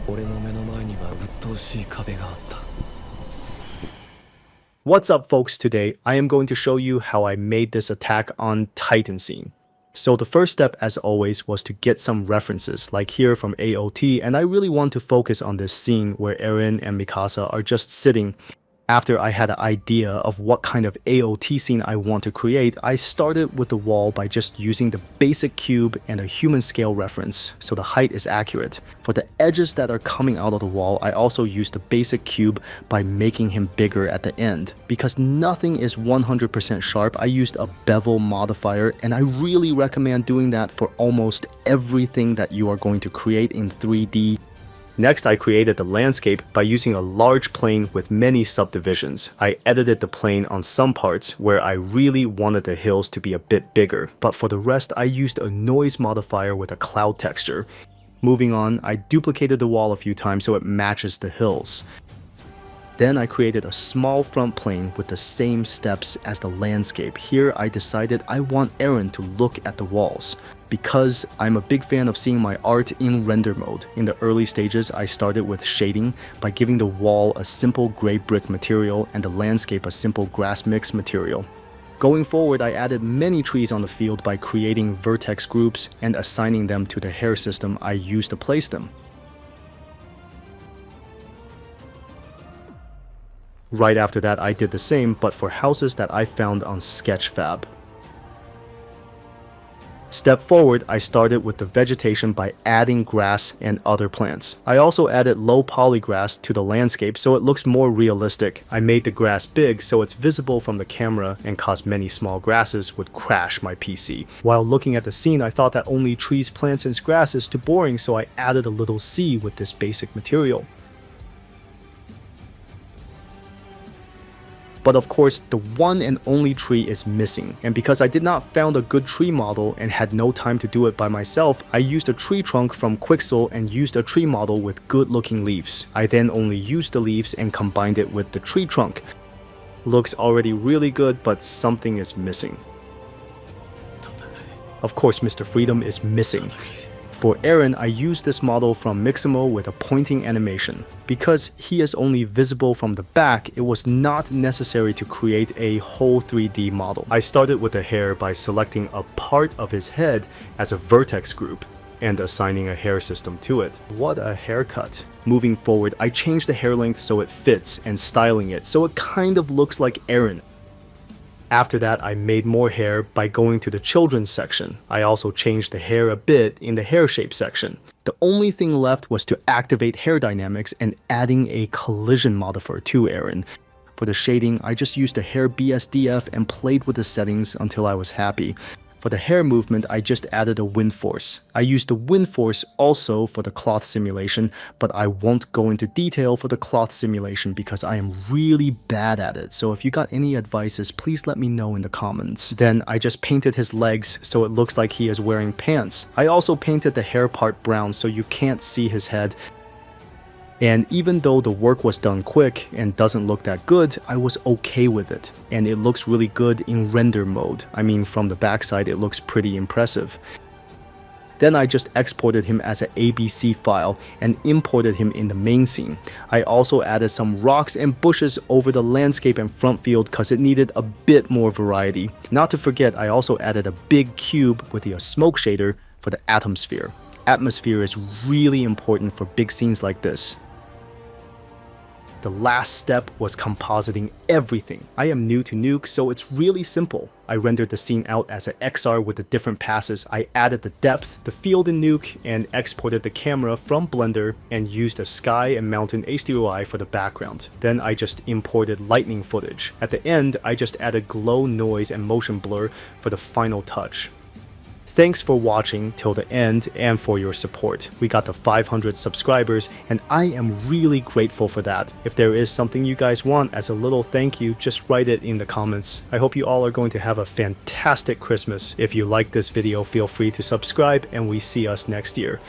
俺の目の前には鬱陶しい壁があった。 What's up, folks? Today, I am going to show you how I made this attack on Titan scene. So the first step, as always, was to get some references, like here from AOT, and I really want to focus on this scene where Eren and Mikasa are just sitting. After I had an idea of what kind of AOT scene I want to create, I started with the wall by just using the basic cube and a human scale reference, so the height is accurate. For the edges that are coming out of the wall, I also used the basic cube by making him bigger at the end. Because nothing is 100% sharp, I used a bevel modifier, and I really recommend doing that for almost everything that you are going to create in 3D. Next, I created the landscape by using a large plane with many subdivisions. I edited the plane on some parts where I really wanted the hills to be a bit bigger, but for the rest I used a noise modifier with a cloud texture. Moving on, I duplicated the wall a few times so it matches the hills. Then I created a small front plane with the same steps as the landscape. Here I decided I want Eren to look at the walls. Because I'm a big fan of seeing my art in render mode. In the early stages, I started with shading by giving the wall a simple gray brick material and the landscape a simple grass mix material. Going forward, I added many trees on the field by creating vertex groups and assigning them to the hair system I used to place them. Right after that, I did the same, but for houses that I found on Sketchfab. Step forward, I started with the vegetation by adding grass and other plants. I also added low polygrass to the landscape so it looks more realistic. I made the grass big so it's visible from the camera and caused many small grasses would crash my PC. While looking at the scene, I thought that only trees, plants, and grass is too boring, so I added a little sea with this basic material. But of course, the one and only tree is missing, and because I did not found a good tree model and had no time to do it by myself, I used a tree trunk from Quixel and used a tree model with good looking leaves. I then only used the leaves and combined it with the tree trunk. Looks already really good, but something is missing. Of course, Mr. Freedom is missing. For Eren, I used this model from Mixamo with a pointing animation. Because he is only visible from the back, it was not necessary to create a whole 3D model. I started with the hair by selecting a part of his head as a vertex group and assigning a hair system to it. What a haircut. Moving forward, I changed the hair length so it fits and styling it so it kind of looks like Eren. After that, I made more hair by going to the children's section. I also changed the hair a bit in the hair shape section. The only thing left was to activate hair dynamics and adding a collision modifier to Eren. For the shading, I just used the hair BSDF and played with the settings until I was happy. For the hair movement, I just added a wind force. I used the wind force also for the cloth simulation, but I won't go into detail for the cloth simulation because I am really bad at it. So if you got any advices, please let me know in the comments. Then I just painted his legs so it looks like he is wearing pants. I also painted the hair part brown so you can't see his head. And even though the work was done quick and doesn't look that good, I was okay with it. And it looks really good in render mode. I mean, from the backside, it looks pretty impressive. Then I just exported him as an ABC file and imported him in the main scene. I also added some rocks and bushes over the landscape and front field because it needed a bit more variety. Not to forget, I also added a big cube with the smoke shader for the atmosphere. Atmosphere is really important for big scenes like this. The last step was compositing everything. I am new to Nuke, so it's really simple. I rendered the scene out as an XR with the different passes. I added the depth, the field in Nuke, and exported the camera from Blender and used a sky and mountain HDRI for the background. Then I just imported lightning footage. At the end, I just added glow, noise, and motion blur for the final touch. Thanks for watching till the end and for your support. We got to 500 subscribers and I am really grateful for that. If there is something you guys want as a little thank you, just write it in the comments. I hope you all are going to have a fantastic Christmas. If you like this video, feel free to subscribe and we see us next year.